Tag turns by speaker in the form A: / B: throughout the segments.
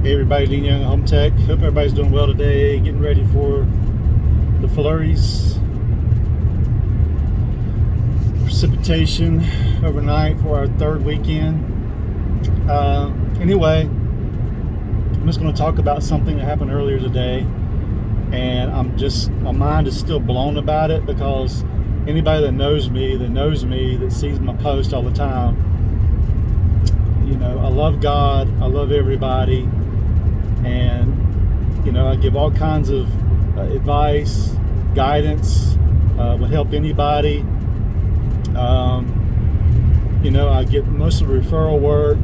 A: Hey everybody, Dean Young, Home Tech. Hope everybody's doing well today. Getting ready for the flurries. Precipitation overnight for our third weekend. Anyway, I'm just going to talk about something that happened earlier today. And my mind is still blown about it because anybody that knows me, that sees my post all the time, I love God, I love everybody. And I give all kinds of advice, guidance, would help anybody. I get most of the referral work,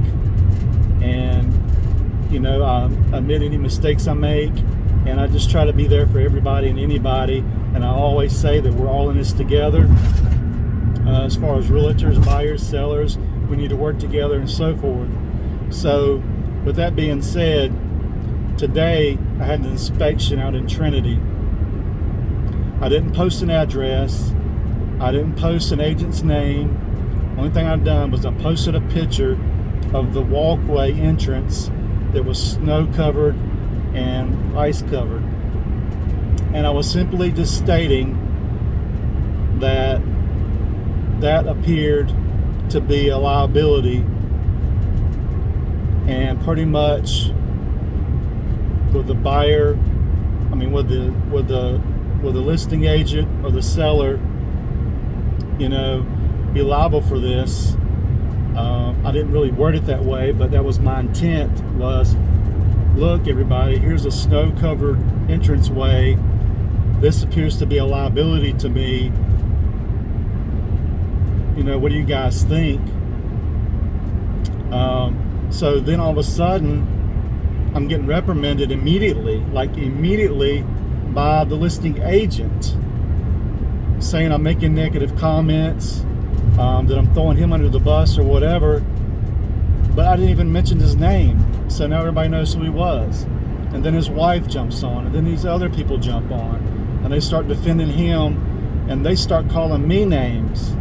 A: and I admit any mistakes I make, and I just try to be there for everybody and anybody. And I always say that we're all in this together. As far as realtors, buyers, sellers, we need to work together and so forth. So with that being said, today I had an inspection out in Trinity. I didn't post an address. I didn't post an agent's name. Only thing I've done was I posted a picture of the walkway entrance that was snow covered and ice covered. And I was simply just stating that appeared to be a liability, and pretty much with the buyer, with the listing agent or the seller, be liable for this. I didn't really word it that way, but that was my intent. Was, look, everybody, here's a snow-covered entranceway. This appears to be a liability to me. What do you guys think? So then all of a sudden, I'm getting reprimanded immediately by the listing agent, saying I'm making negative comments, that I'm throwing him under the bus or whatever. But I didn't even mention his name, so now everybody knows who he was. And then his wife jumps on, and then these other people jump on, and they start defending him, and they start calling me names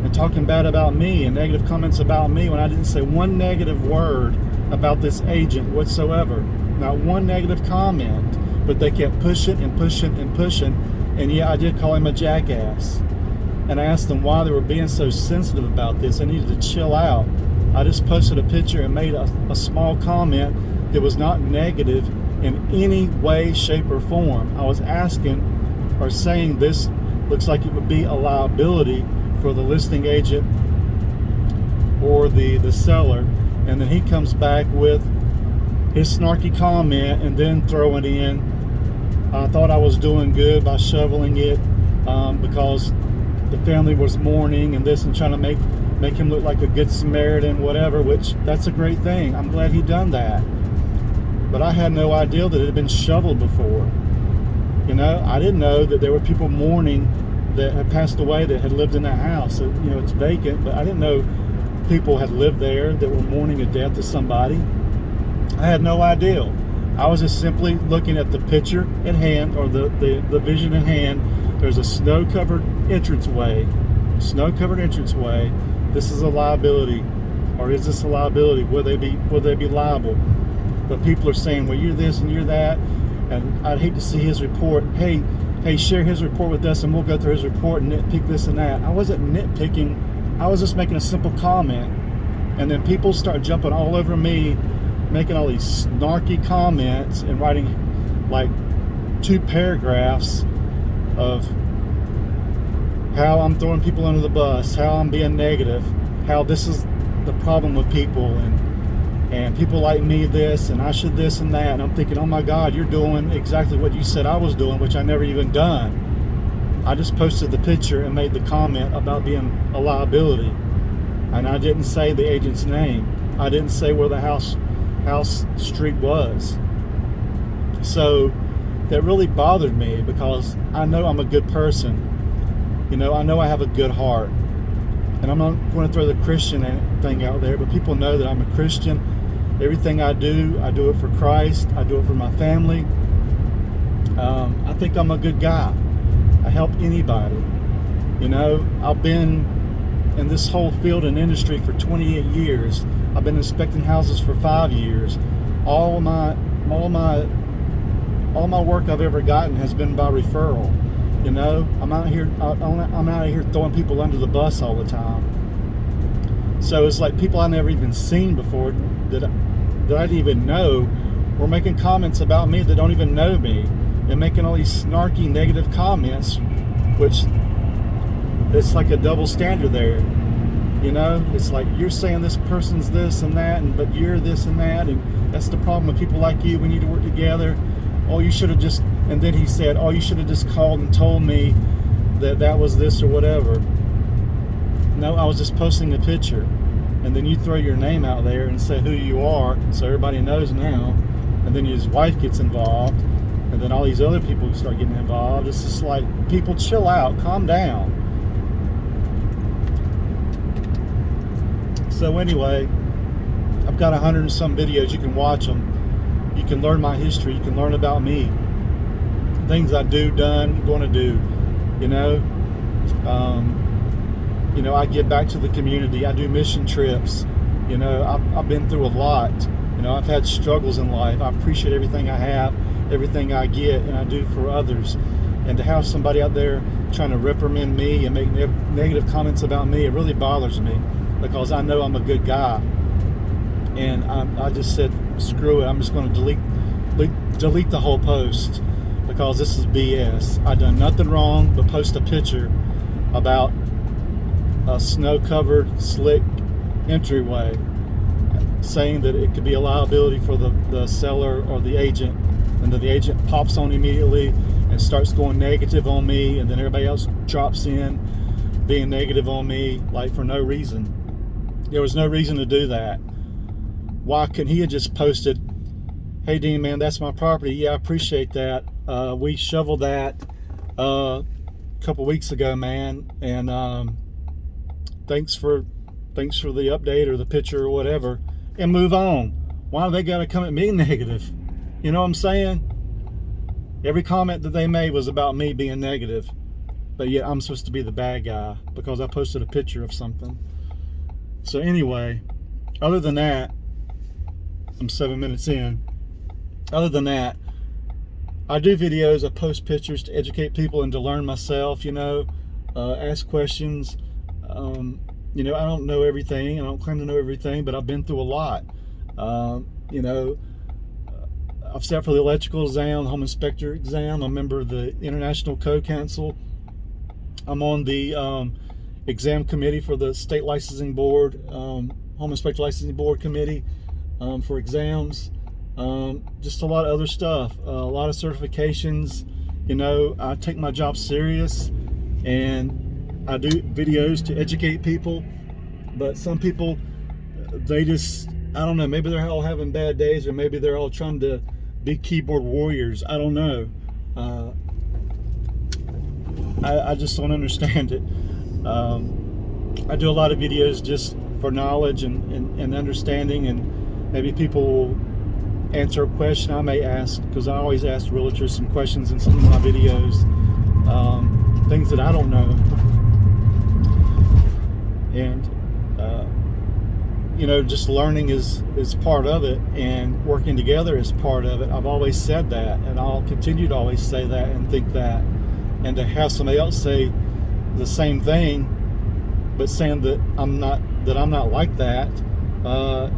A: and talking bad about me and negative comments about me when I didn't say one negative word about this agent whatsoever. Not one negative comment. But they kept pushing and pushing and pushing. And yeah, I did call him a jackass. And I asked them why they were being so sensitive about this. I needed to chill out. I just posted a picture and made a small comment that was not negative in any way, shape, or form. I was asking or saying this looks like it would be a liability for the listing agent or the seller. And then he comes back with his snarky comment and then throwing in, I thought I was doing good by shoveling it because the family was mourning and this, and trying to make him look like a good Samaritan, whatever, which that's a great thing. I'm glad he done that. But I had no idea that it had been shoveled before. I didn't know that there were people mourning that had passed away that had lived in that house. It's vacant, but I didn't know people had lived there that were mourning the death of somebody. I had no idea. I was just simply looking at the picture at hand, or the vision at hand. There's a snow-covered entranceway. This is a liability, or is this a liability? Will they be liable? But people are saying, well, you're this and you're that, and I'd hate to see his report. Hey, share his report with us, and we'll go through his report and nitpick this and that. I wasn't nitpicking. I was just making a simple comment, and then people start jumping all over me, making all these snarky comments and writing like 2 paragraphs of how I'm throwing people under the bus, how I'm being negative, how this is the problem with people, and people like me this, and I should this and that. And I'm thinking, oh my God, you're doing exactly what you said I was doing, which I never even done. I just posted the picture and made the comment about being a liability. And I didn't say the agent's name. I didn't say where the house street was. So that really bothered me, because I know I'm a good person. I know I have a good heart. And I'm not going to throw the Christian thing out there, but people know that I'm a Christian. Everything I do it for Christ. I do it for my family. I think I'm a good guy. I help anybody. I've been in this whole field and industry for 28 years. I've been inspecting houses for 5 years. all my work I've ever gotten has been by referral. You know, I'm out here throwing people under the bus all the time. So it's like people I never even seen before that I didn't even know were making comments about me that don't even know me, and making all these snarky negative comments, which it's like a double standard there. You know, it's like you're saying this person's this and that, but you're this and that, and that's the problem with people like you. We need to work together. Oh, you should have just, and then he said, oh, you should have just called and told me that was this or whatever. No, I was just posting a picture. And then you throw your name out there and say who you are, so everybody knows now. And then his wife gets involved, and then all these other people start getting involved. It's just like, people, chill out, calm down. So anyway, I've got 100 and some videos. You can watch them. You can learn my history. You can learn about me, things I do, done, going to do. You know, I give back to the community. I do mission trips. You know, I've been through a lot. You know, I've had struggles in life. I appreciate everything I have, everything I get, and I do for others. And to have somebody out there trying to reprimand me and make negative comments about me, it really bothers me, because I know I'm a good guy. And I just said, screw it. I'm just going to delete the whole post, because this is BS. I done nothing wrong but post a picture about a snow-covered, slick entryway, saying that it could be a liability for the seller or the agent, and then the agent pops on immediately and starts going negative on me, and then everybody else drops in being negative on me, like, for no reason. There was no reason to do that. Why couldn't he have just posted, hey Dean, man, that's my property. Yeah, I appreciate that. We shoveled that a couple weeks ago, man, and thanks for the update or the picture or whatever, and move on. Why do they got to come at me negative? You know what I'm saying? Every comment that they made was about me being negative, but yet I'm supposed to be the bad guy because I posted a picture of something. So anyway, other than that, I'm 7 minutes in. Other than that, I do videos, I post pictures to educate people and to learn myself, you know, ask questions. You know, I don't know everything. I don't claim to know everything, but I've been through a lot. You know, I've sat for the electrical exam, home inspector exam. I'm a member of the International Code Council. I'm on the exam committee for the State Licensing Board, Home Inspector Licensing Board Committee for exams. Just a lot of other stuff, a lot of certifications. You know, I take my job serious, and I do videos to educate people. But some people, they just, I don't know, maybe they're all having bad days, or maybe they're all trying to be keyboard warriors. I don't know. I just don't understand it. I do a lot of videos just for knowledge and understanding, and maybe people will answer a question I may ask, because I always ask realtors some questions in some of my videos, things that I don't know. And you know, just learning is part of it, and working together is part of it. I've always said that, and I'll continue to always say that and think that. And to have somebody else say the same thing, but saying that I'm not like that,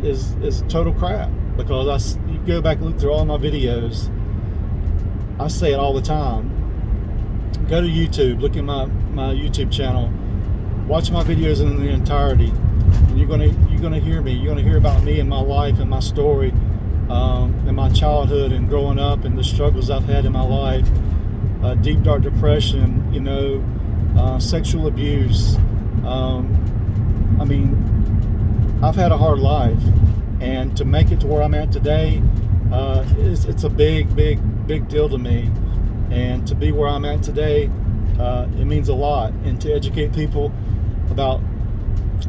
A: is total crap. Because you go back and look through all my videos, I say it all the time. Go to YouTube, look at my YouTube channel, watch my videos in the entirety, and you're gonna hear me. You're gonna hear about me and my life and my story, and my childhood and growing up, and the struggles I've had in my life, deep dark depression, you know, sexual abuse. I mean, I've had a hard life. And to make it to where I'm at today, it's a big deal to me. And to be where I'm at today, it means a lot. And to educate people about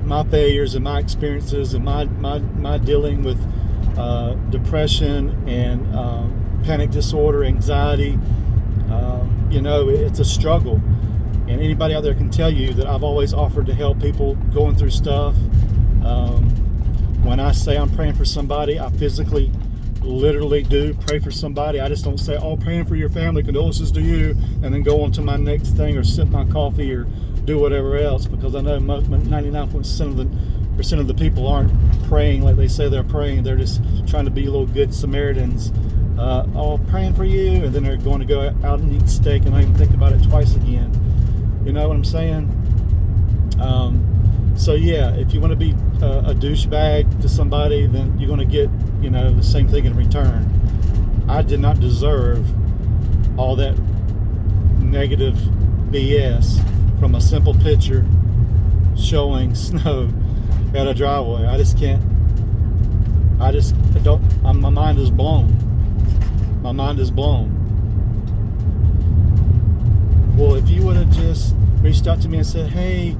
A: my failures and my experiences and my dealing with depression and panic disorder, anxiety, you know, it's a struggle. And anybody out there can tell you that I've always offered to help people going through stuff. When I say I'm praying for somebody, I physically literally do pray for somebody. I just don't say, oh, praying for your family, condolences to you, and then go on to my next thing or sip my coffee or do whatever else, because I know 99% of the people aren't praying like they say they're praying. They're just trying to be little good Samaritans. Oh, praying for you, and then they're going to go out and eat steak and not even think about it twice again. You know what I'm saying? So yeah, if you want to be a douchebag to somebody, then you're going to get, you know, the same thing in return. I did not deserve all that negative BS from a simple picture showing snow at a driveway. I don't, my mind is blown. My mind is blown. Well, if you would have just reached out to me and said, hey,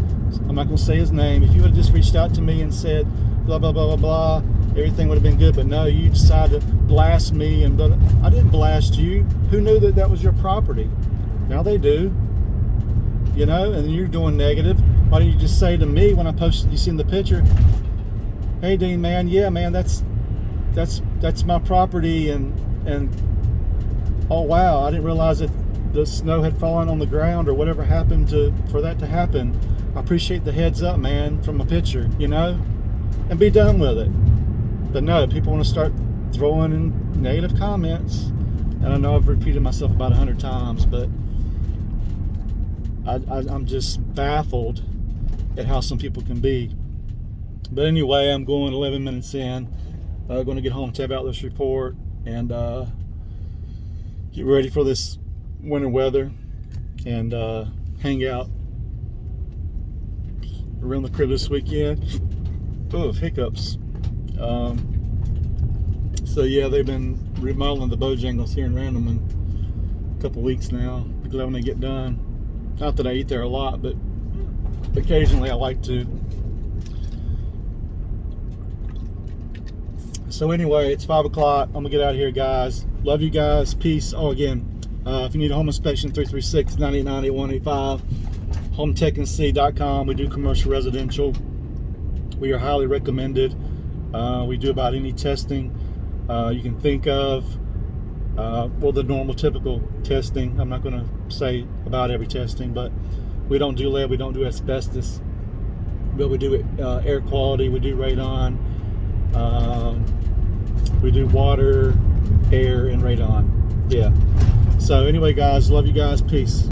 A: I'm not going to say his name. If you would have just reached out to me and said, blah, blah, blah, blah, blah, everything would have been good. But no, you decided to blast me. And I didn't blast you. Who knew that that was your property? Now they do. You know, and you're doing negative. Why don't you just say to me when I posted, you seen the picture, hey, Dean, man, yeah, man, that's my property. And oh, wow, I didn't realize that the snow had fallen on the ground or whatever happened for that to happen. I appreciate the heads up, man, from a picture, you know, and be done with it. But no, people want to start throwing in negative comments. And I know I've repeated myself about 100 times, but I'm just baffled at how some people can be. But anyway, I'm going 11 minutes in. Going to get home, tab out this report, and get ready for this winter weather, and hang out around the crib this weekend. Oh, hiccups. So yeah, they've been remodeling the Bojangles here in Randleman a couple weeks now. Be glad when they get done. Not that I eat there a lot, but occasionally I like to. So anyway, it's 5 o'clock. I'm gonna get out of here, guys. Love you guys. Peace. Oh, again, if you need a home inspection, 336-989-8185. HomeTechNC.com. We do commercial, residential. We are highly recommended. We do about any testing you can think of. Well, the normal, typical testing. I'm not going to say about every testing, but we don't do lead, we don't do asbestos, but we do air quality, we do radon, we do water, air, and radon. Yeah. So anyway, guys, love you guys. Peace.